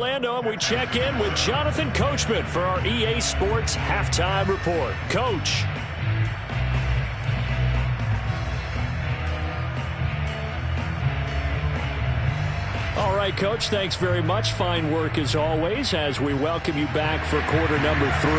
Orlando, and we check in with Jonathan Coachman for our EA Sports Halftime Report. Coach. All right, Coach, thanks very much. Fine work as always as we welcome you back for quarter number 3.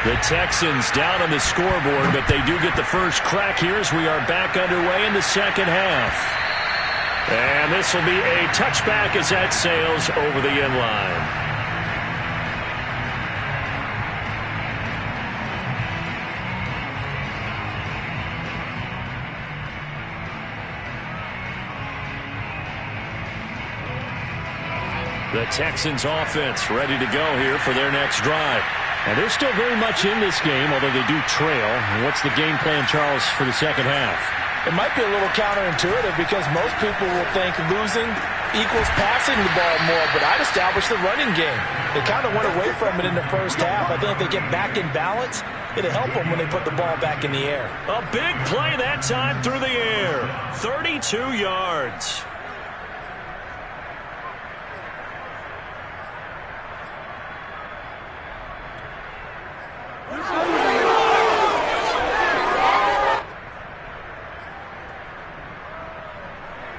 The Texans down on the scoreboard, but they do get the first crack here as we are back underway in the second half. And this will be a touchback as that sails over the end line. The Texans offense ready to go here for their next drive. And they're still very much in this game, although they do trail. And what's the game plan, Charles, for the second half? It might be a little counterintuitive because most people will think losing equals passing the ball more, but I'd establish the running game. They kind of went away from it in the first half. I think if they get back in balance, it'll help them when they put the ball back in the air. A big play that time through the air. 32 yards.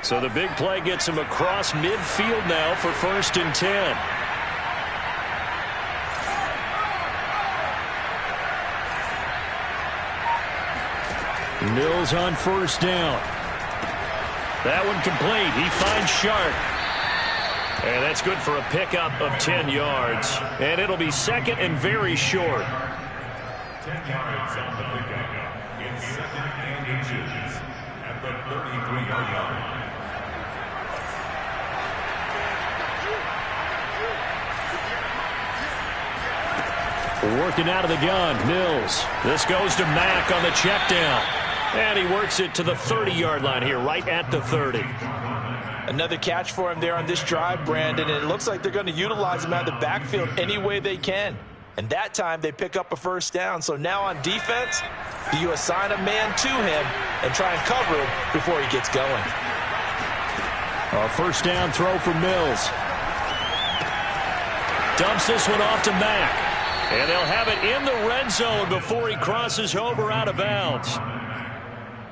So the big play gets him across midfield now for 1st and 10. Mills on 1st down. That one complete. He finds Sharp. And that's good for a pickup of 10 yards. And it'll be 2nd and very short. 10 yards on the pickup. It's 2nd and inches at the 33-yard line. Working out of the gun, Mills. This goes to Mack on the check down. And he works it to the 30-yard line here, right at the 30. Another catch for him there on this drive, Brandon, and it looks like they're going to utilize him out of the backfield any way they can. And that time they pick up a 1st down. So now on defense, do you assign a man to him and try and cover him before he gets going? A 1st down throw for Mills. Dumps this one off to Mack. And they'll have it in the red zone before he crosses over out of bounds.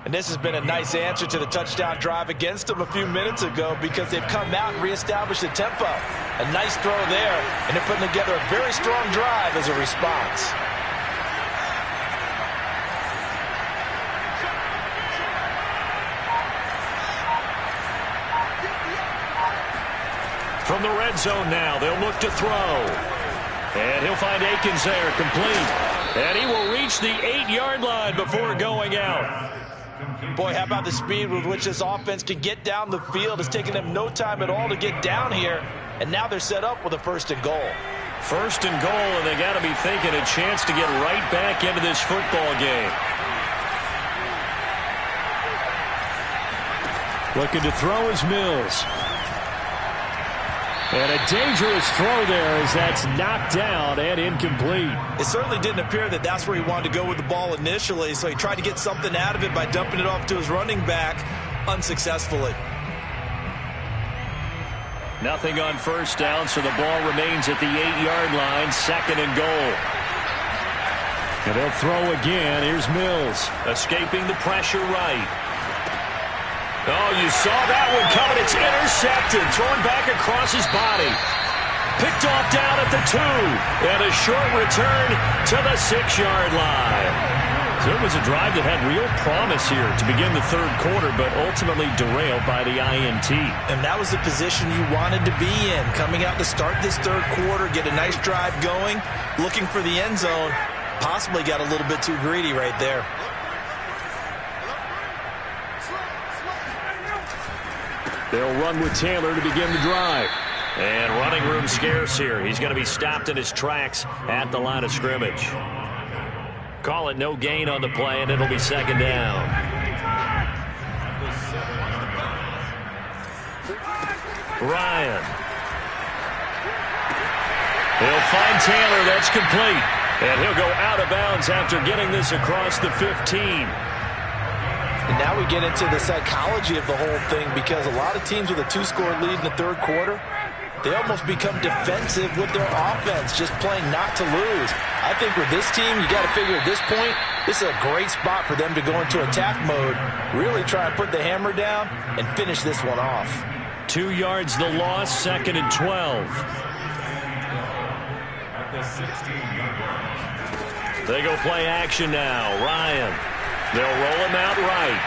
And this has been a nice answer to the touchdown drive against them a few minutes ago because they've come out and reestablished the tempo. A nice throw there, and they're putting together a very strong drive as a response. From the red zone now, they'll look to throw. And he'll find Akins there, complete. And he will reach the 8-yard line before going out. Boy, how about the speed with which this offense can get down the field. It's taken them no time at all to get down here. And now they're set up with a 1st and goal. 1st and goal, and they got to be thinking a chance to get right back into this football game. Looking to throw is Mills. And a dangerous throw there as that's knocked down and incomplete. It certainly didn't appear that that's where he wanted to go with the ball initially, so he tried to get something out of it by dumping it off to his running back unsuccessfully. Nothing on 1st down, so the ball remains at the 8-yard line, 2nd and goal. And they'll throw again. Here's Mills, escaping the pressure right. Oh, you saw that one coming. It's intercepted. Thrown back across his body. Picked off down at the 2. And a short return to the 6-yard line. So it was a drive that had real promise here to begin the 3rd quarter, but ultimately derailed by the INT. And that was the position you wanted to be in. Coming out to start this 3rd quarter, get a nice drive going, looking for the end zone. Possibly got a little bit too greedy right there. They'll run with Taylor to begin the drive. And running room scarce here. He's going to be stopped in his tracks at the line of scrimmage. Call it no gain on the play, and it'll be 2nd down. Ryan. He'll find Taylor. That's complete. And he'll go out of bounds after getting this across the 15. And now we get into the psychology of the whole thing, because a lot of teams with a 2-score lead in the third quarter, they almost become defensive with their offense, just playing not to lose. I think with this team, you got to figure at this point, this is a great spot for them to go into attack mode, really try and put the hammer down and finish this one off. 2 yards the loss, 2nd and 12. At the 16-yard line. They go play action now. Ryan. They'll roll him out right.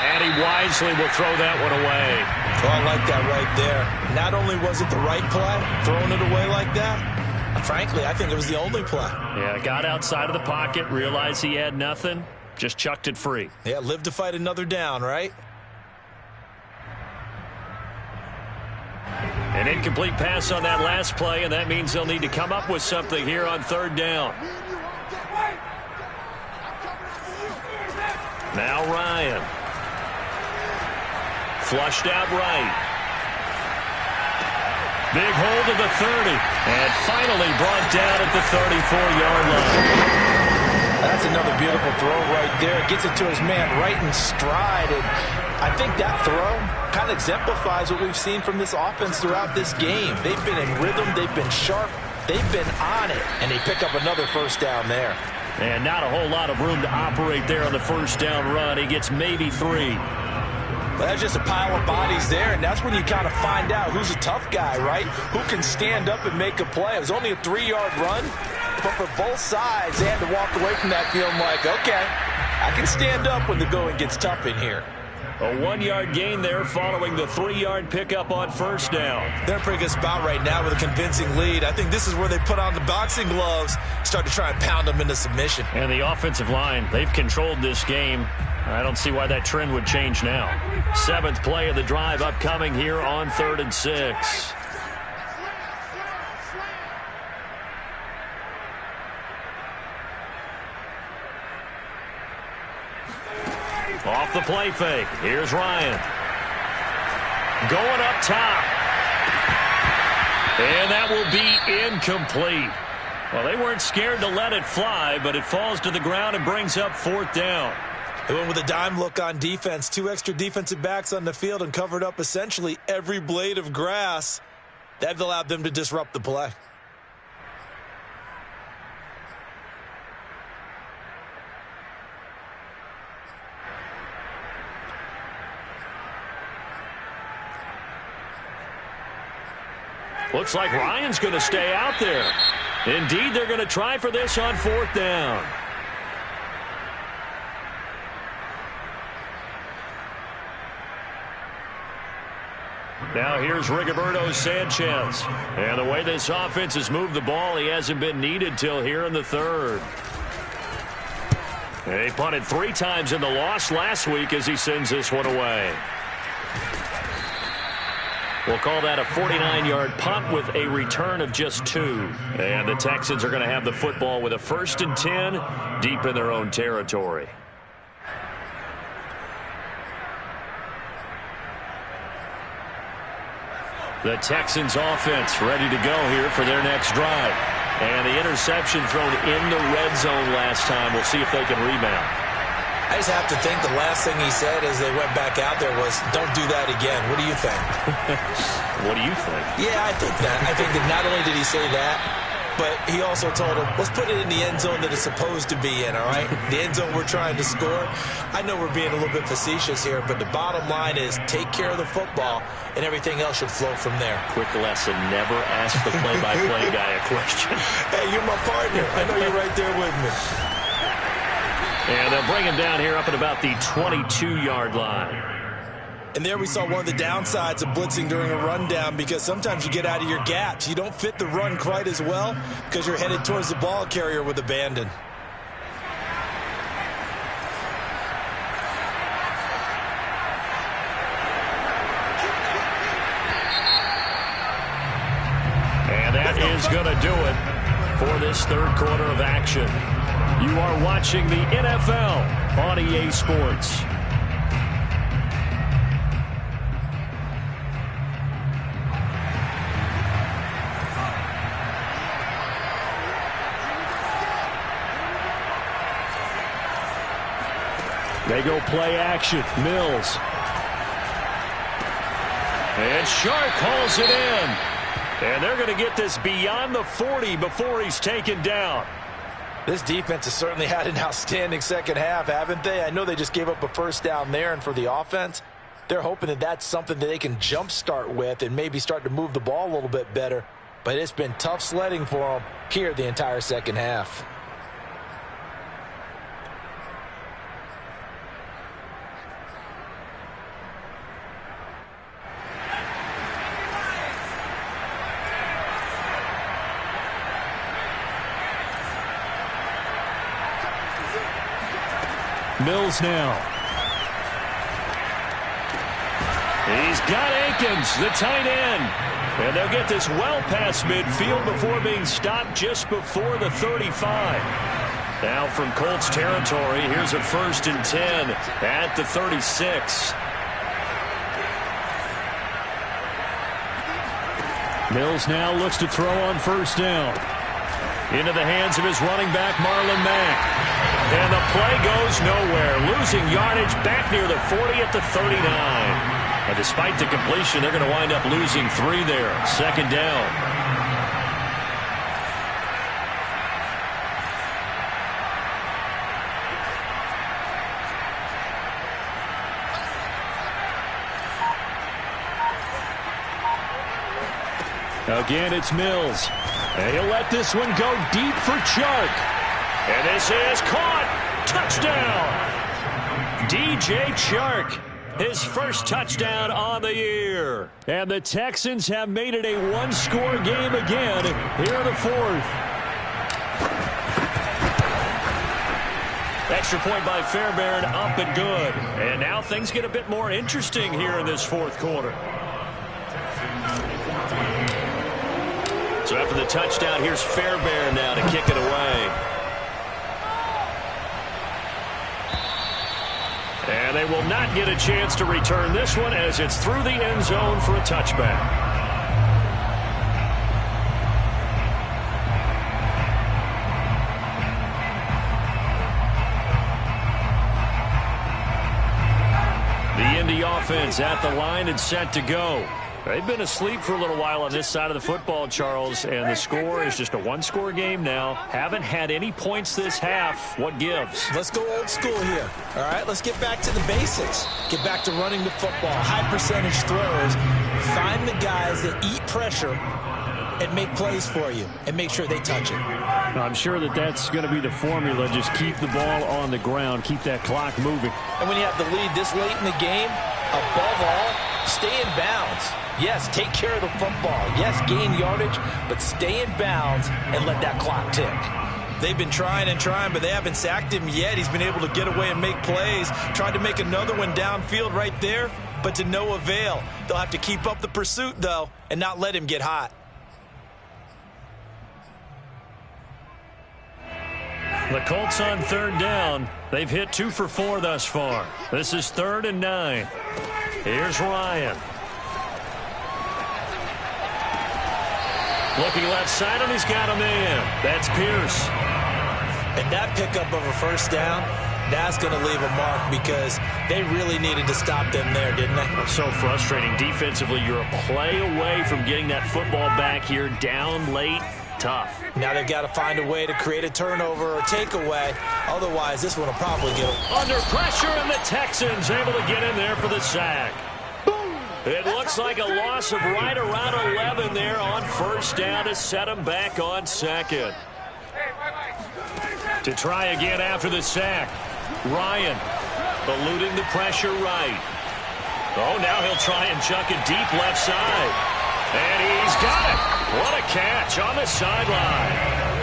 And he wisely will throw that one away. Oh, I like that right there. Not only was it the right play, throwing it away like that, frankly, I think it was the only play. Yeah, got outside of the pocket, realized he had nothing, just chucked it free. Yeah, live to fight another down, right? An incomplete pass on that last play, and that means they'll need to come up with something here on 3rd down. Now Ryan. Flushed out right. Big hold of the 30. And finally brought down at the 34-yard line. That's another beautiful throw right there. Gets it to his man right in stride. And I think that throw kind of exemplifies what we've seen from this offense throughout this game. They've been in rhythm. They've been sharp. They've been on it. And they pick up another first down there. And not a whole lot of room to operate there on the first down run. He gets maybe 3. Well, that's just a pile of bodies there, and that's when you kind of find out who's a tough guy, right? Who can stand up and make a play. It was only a 3-yard run, but for both sides, they had to walk away from that feeling like, okay, I can stand up when the going gets tough in here. A 1-yard gain there following the 3-yard pickup on first down. They're in a pretty good spot right now with a convincing lead. I think this is where they put on the boxing gloves, start to try and pound them into submission. And the offensive line, they've controlled this game. I don't see why that trend would change now. 7th play of the drive upcoming here on 3rd and 6. Off the play fake. Here's Ryan. Going up top. And that will be incomplete. Well, they weren't scared to let it fly, but it falls to the ground and brings up 4th down. They went with a dime look on defense. 2 extra defensive backs on the field and covered up essentially every blade of grass. That allowed them to disrupt the play. Looks like Ryan's going to stay out there. Indeed, they're going to try for this on 4th down. Now here's Rigoberto Sanchez. And the way this offense has moved the ball, he hasn't been needed till here in the 3rd. They punted 3 times in the loss last week as he sends this one away. We'll call that a 49-yard punt with a return of just 2. And the Texans are going to have the football with a 1st and 10 deep in their own territory. The Texans offense ready to go here for their next drive. And the interception thrown in the red zone last time. We'll see if they can rebound. I just have to think the last thing he said as they went back out there was, don't do that again. What do you think? What do you think? Yeah, I think that. I think that not only did he say that, but he also told him, let's put it in the end zone that it's supposed to be in, all right? The end zone we're trying to score. I know we're being a little bit facetious here, but the bottom line is take care of the football, and everything else should flow from there. Quick lesson, never ask the play-by-play guy a question. Hey, you're my partner. I know you're right there with me. And they'll bring him down here up at about the 22-yard line. And there we saw one of the downsides of blitzing during a rundown, because sometimes you get out of your gaps. You don't fit the run quite as well because you're headed towards the ball carrier with abandon. And that is going to do it for this 3rd quarter of action. You are watching the NFL on EA Sports. They They go play action. Mills. And Shark hauls it in. And they're going to get this beyond the 40 before he's taken down. This defense has certainly had an outstanding second half, haven't they? I know they just gave up a first down there, and for the offense, they're hoping that that's something that they can jumpstart with and maybe start to move the ball a little bit better. But it's been tough sledding for them here the entire second half. Mills now. He's got Akins, the tight end. And they'll get this well past midfield before being stopped just before the 35. Now from Colts territory, here's a 1st and 10 at the 36. Mills now looks to throw on 1st down. Into the hands of his running back, Marlon Mack. And the play goes nowhere. Losing yardage back near the 40 at the 39. And despite the completion, they're going to wind up losing 3 there. 2nd down. Again, it's Mills. And he'll let this one go deep for Chark. And this is caught. Touchdown. DJ Chark. His first touchdown on the year. And the Texans have made it a one-score game again here in the 4th. Extra point by Fairbairn, up and good. And now things get a bit more interesting here in this 4th quarter. So after the touchdown, here's Fairbairn now to kick it away. And they will not get a chance to return this one as it's through the end zone for a touchback. The Indy offense at the line and set to go. They've been asleep for a little while on this side of the football, Charles, and the score is just a one-score game now. Haven't had any points this half. What gives? Let's go old school here. All right, let's get back to the basics. Get back to running the football, high percentage throws. Find the guys that eat pressure and make plays for you and make sure they touch it. I'm sure that that's going to be the formula. Just keep the ball on the ground, keep that clock moving. And when you have the lead this late in the game, above all, stay in bounds. Yes, take care of the football. Yes, gain yardage, but stay in bounds and let that clock tick. They've been trying and trying, but they haven't sacked him yet. He's been able to get away and make plays. Tried to make another one downfield right there, but to no avail. They'll have to keep up the pursuit, though, and not let him get hot. The Colts on 3rd down. They've hit 2 for 4 thus far. This is 3rd and 9. Here's Ryan. Looking left side, and he's got a man. That's Pierce. And that pickup of a 1st down, that's going to leave a mark because they really needed to stop them there, didn't they? So frustrating. Defensively, you're a play away from getting that football back here down late. Tough. Now they've got to find a way to create a turnover or takeaway. Otherwise, this one will probably get under pressure, and the Texans able to get in there for the sack. It looks like a loss of right around 11 there on 1st down to set them back on 2nd. To try again after the sack. Ryan eluding the pressure right. Oh, now he'll try and chuck it deep left side. And he's got it. What a catch on the sideline.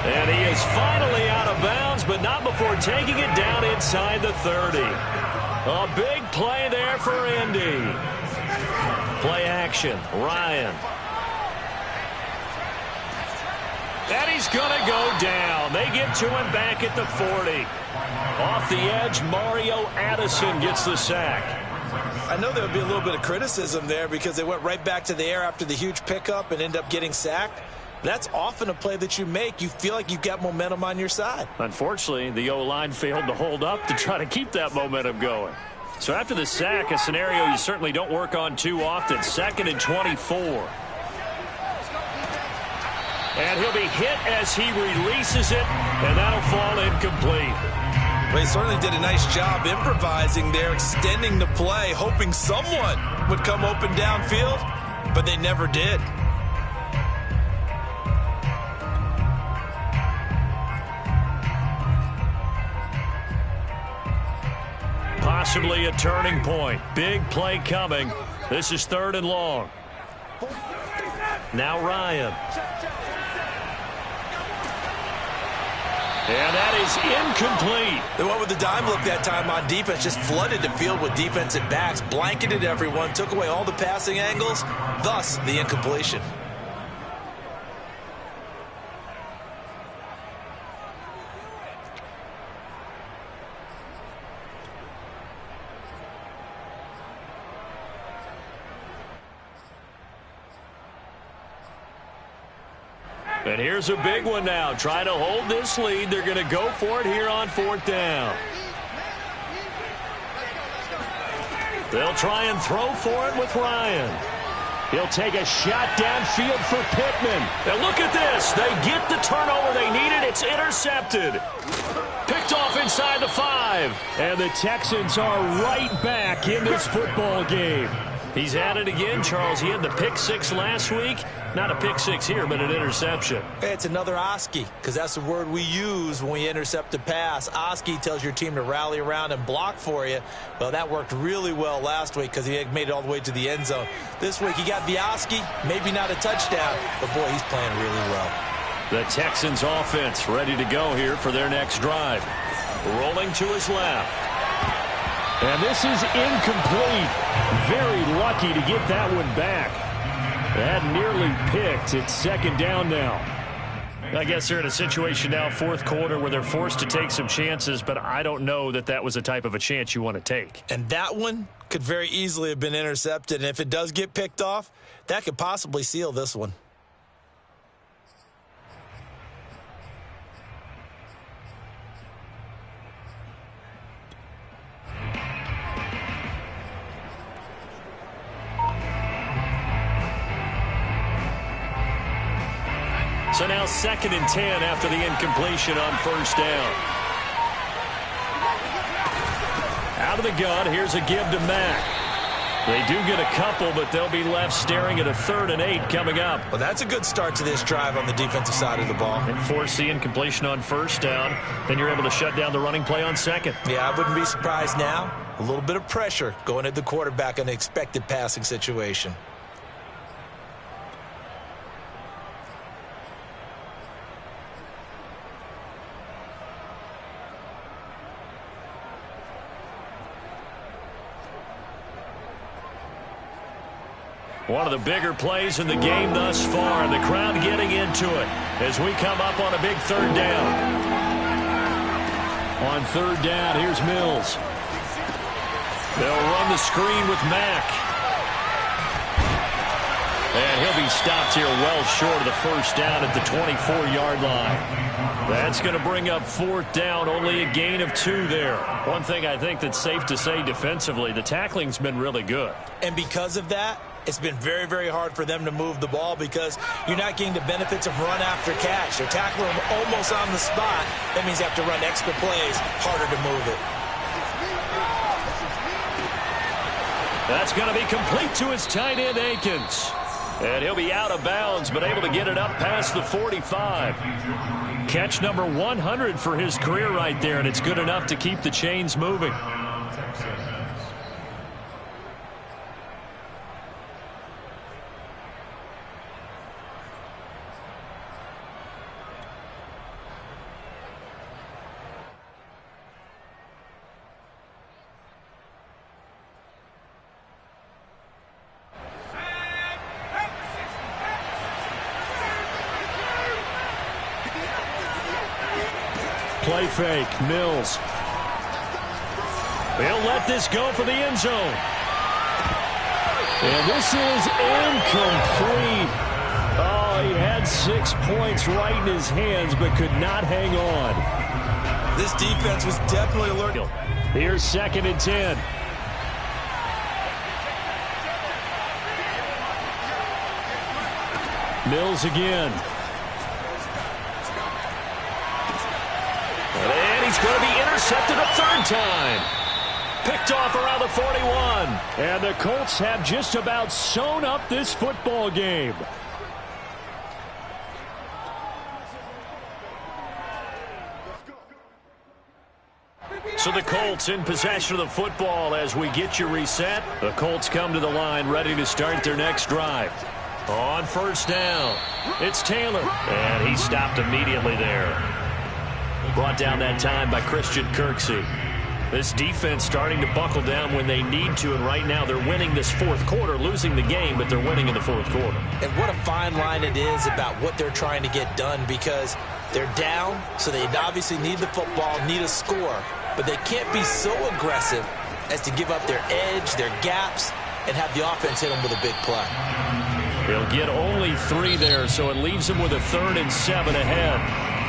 And he is finally out of bounds, but not before taking it down inside the 30. A big play there for Indy. Play action, Ryan. And he's going to go down. They get to him back at the 40. Off the edge, Mario Addison gets the sack. I know there would be a little bit of criticism there because they went right back to the air after the huge pickup and ended up getting sacked. That's often a play that you make. You feel like you've got momentum on your side. Unfortunately, the O-line failed to hold up to try to keep that momentum going. So after the sack, a scenario you certainly don't work on too often. 2nd and 24. And he'll be hit as he releases it, and that'll fall incomplete. Well, he certainly did a nice job improvising there, extending the play, hoping someone would come open downfield, but they never did. Possibly a turning point. Big play coming. This is 3rd and long. Now Ryan. And that is incomplete. They went with the dime look that time on defense, just flooded the field with defensive backs, blanketed everyone, took away all the passing angles, thus the incompletion. And here's a big one now. Trying to hold this lead. They're going to go for it here on 4th down. They'll try and throw for it with Ryan. He'll take a shot downfield for Pittman. And look at this. They get the turnover they needed. It's intercepted. Picked off inside the 5. And the Texans are right back in this football game. He's at it again, Charles. He had the pick 6 last week. Not a pick 6 here, but an interception. Hey, it's another Oski, because that's the word we use when we intercept a pass. Oski tells your team to rally around and block for you. Well, that worked really well last week because he made it all the way to the end zone. This week he got the Oski, maybe not a touchdown, but boy, he's playing really well. The Texans offense ready to go here for their next drive. Rolling to his left. And this is incomplete. Very lucky to get that one back. That nearly picked. It's 2nd down now. I guess they're in a situation now, 4th quarter, where they're forced to take some chances, but I don't know that that was a type of a chance you want to take. And that one could very easily have been intercepted. And if it does get picked off, that could possibly seal this one. So now 2nd and 10 after the incompletion on 1st down. Out of the gun, here's a give to Mack. They do get a couple, but they'll be left staring at a 3rd and 8 coming up. Well, that's a good start to this drive on the defensive side of the ball. And force the incompletion on 1st down. Then you're able to shut down the running play on 2nd. Yeah, I wouldn't be surprised now. A little bit of pressure going at the quarterback in an expected passing situation. One of the bigger plays in the game thus far, and the crowd getting into it as we come up on a big 3rd down. On 3rd down, here's Mills. They'll run the screen with Mack. And he'll be stopped here well short of the 1st down at the 24-yard line. That's going to bring up 4th down, only a gain of 2 there. One thing I think that's safe to say defensively, the tackling's been really good. And because of that, it's been very, very hard for them to move the ball because you're not getting the benefits of run after catch. They're tackling them almost on the spot. That means you have to run extra plays, harder to move it. That's going to be complete to his tight end, Akins. And he'll be out of bounds, but able to get it up past the 45. Catch number 100 for his career right there, and it's good enough to keep the chains moving. Play fake, Mills. He'll let this go for the end zone. And this is incomplete. Oh, he had 6 points right in his hands, but could not hang on. This defense was definitely alerted. Here's 2nd and 10. Mills again. And he's going to be intercepted a 3rd time. Picked off around the 41. And the Colts have just about sewn up this football game. So the Colts in possession of the football as we get you reset. The Colts come to the line ready to start their next drive. On 1st down, it's Taylor. And he stopped immediately there. Brought down that time by Christian Kirksey. This defense starting to buckle down when they need to, and right now they're winning this 4th quarter, losing the game, but they're winning in the 4th quarter. And what a fine line it is about what they're trying to get done, because they're down, so they obviously need the football, need a score, but they can't be so aggressive as to give up their edge, their gaps, and have the offense hit them with a big play. They'll get only 3 there, so it leaves them with a 3rd and 7 ahead.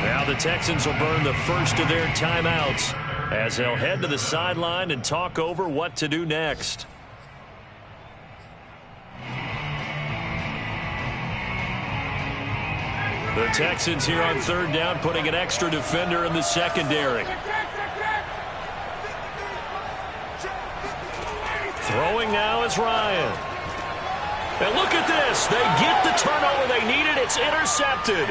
Now the Texans will burn the first of their timeouts as they'll head to the sideline and talk over what to do next. The Texans here on 3rd down, putting an extra defender in the secondary. Throwing now is Ryan. And look at this. They get the turnover they needed. It's intercepted.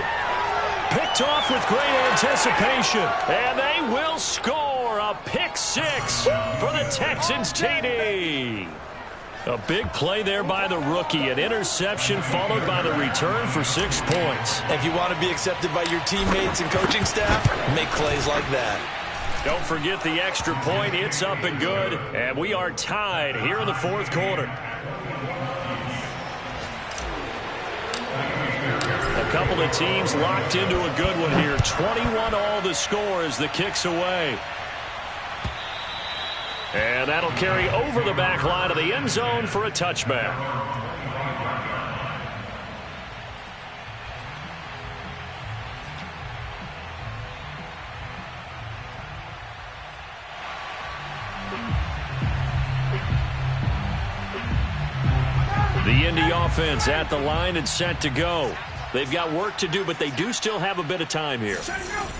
Picked off with great anticipation. And they will score a pick-6 for the Texans TD. A big play there by the rookie. An interception followed by the return for 6 points. If you want to be accepted by your teammates and coaching staff, make plays like that. Don't forget the extra point. It's up and good. And we are tied here in the 4th quarter. A couple of teams locked into a good one here. 21-all the score as the kick's away. And that'll carry over the back line of the end zone for a touchback. The Indy offense at the line and set to go. They've got work to do, but they do still have a bit of time here.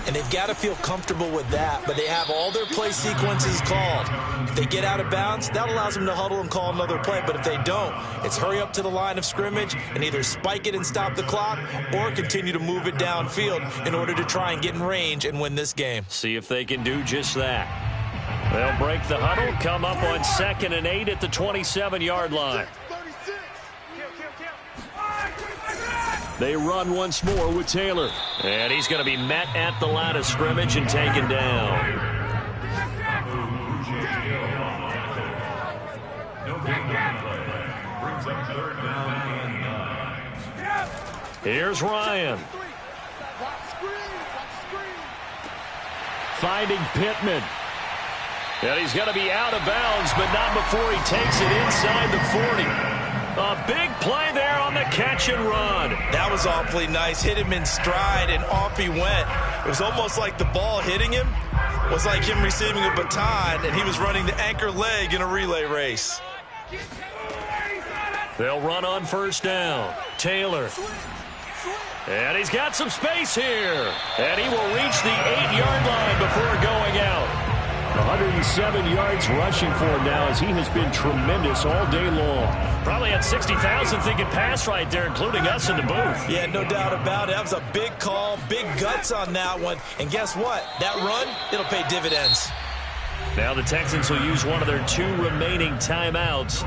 And they've got to feel comfortable with that, but they have all their play sequences called. If they get out of bounds, that allows them to huddle and call another play. But if they don't, it's hurry up to the line of scrimmage and either spike it and stop the clock or continue to move it downfield in order to try and get in range and win this game. See if they can do just that. They'll break the huddle, come up on 2nd and 8 at the 27-yard line. They run once more with Taylor. And he's going to be met at the line of scrimmage and taken down. Here's Ryan. Finding Pittman. And he's going to be out of bounds, but not before he takes it inside the 40. A big play there on the catch and run. That was awfully nice. Hit him in stride, and off he went. It was almost like the ball hitting him was like him receiving a baton, and he was running the anchor leg in a relay race. They'll run on 1st down. Taylor. And he's got some space here. And he will reach the 8-yard line before going out. 107 yards rushing for him now as he has been tremendous all day long. Probably had 60,000 thinking pass right there, including us in the booth. Yeah, no doubt about it. That was a big call, big guts on that one. And guess what? That run, it'll pay dividends. Now the Texans will use one of their 2 remaining timeouts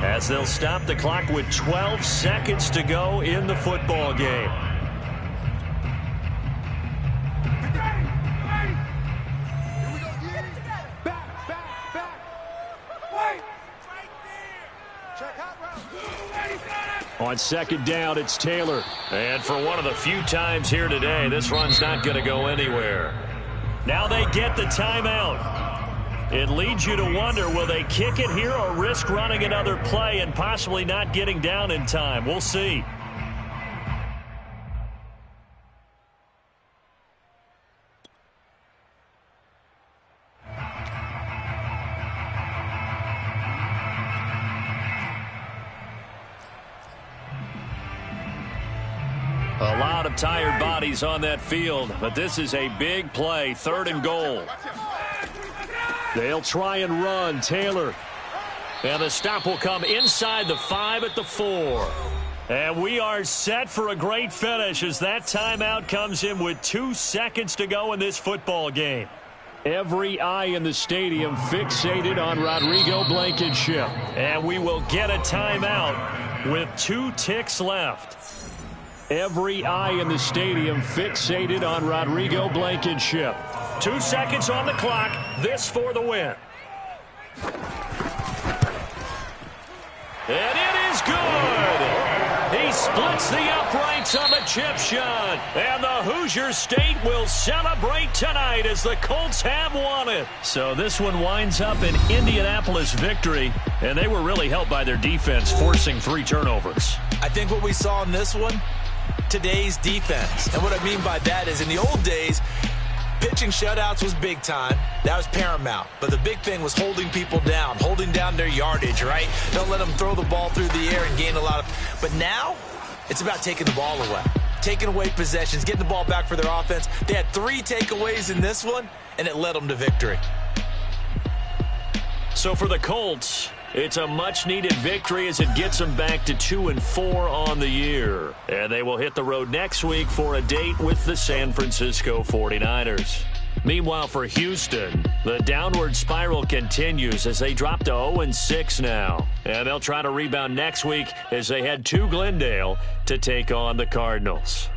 as they'll stop the clock with 12 seconds to go in the football game. On 2nd down, it's Taylor. And for one of the few times here today, this run's not going to go anywhere. Now they get the timeout. It leads you to wonder, will they kick it here or risk running another play and possibly not getting down in time? We'll see. A lot of tired bodies on that field, but this is a big play, 3rd and goal. They'll try and run. Taylor. And the stop will come inside the 5 at the 4. And we are set for a great finish as that timeout comes in with 2 seconds to go in this football game. Every eye in the stadium fixated on Rodrigo Blankenship. And we will get a timeout with 2 ticks left. Every eye in the stadium fixated on Rodrigo Blankenship. 2 seconds on the clock. This for the win. And it is good. He splits the uprights on the chip shot. And the Hoosier State will celebrate tonight as the Colts have won it. So this one winds up an Indianapolis victory. And they were really helped by their defense, forcing 3 turnovers. I think what we saw in this one, today's defense. And what I mean by that is in the old days, pitching shutouts was big time. That was paramount. But the big thing was holding people down, holding down their yardage, right? Don't let them throw the ball through the air and gain a lot of... But now, it's about taking the ball away. Taking away possessions, getting the ball back for their offense. They had 3 takeaways in this one, and it led them to victory. So for the Colts, it's a much-needed victory as it gets them back to 2-4 on the year. And they will hit the road next week for a date with the San Francisco 49ers. Meanwhile, for Houston, the downward spiral continues as they drop to 0-6 now. And they'll try to rebound next week as they head to Glendale to take on the Cardinals.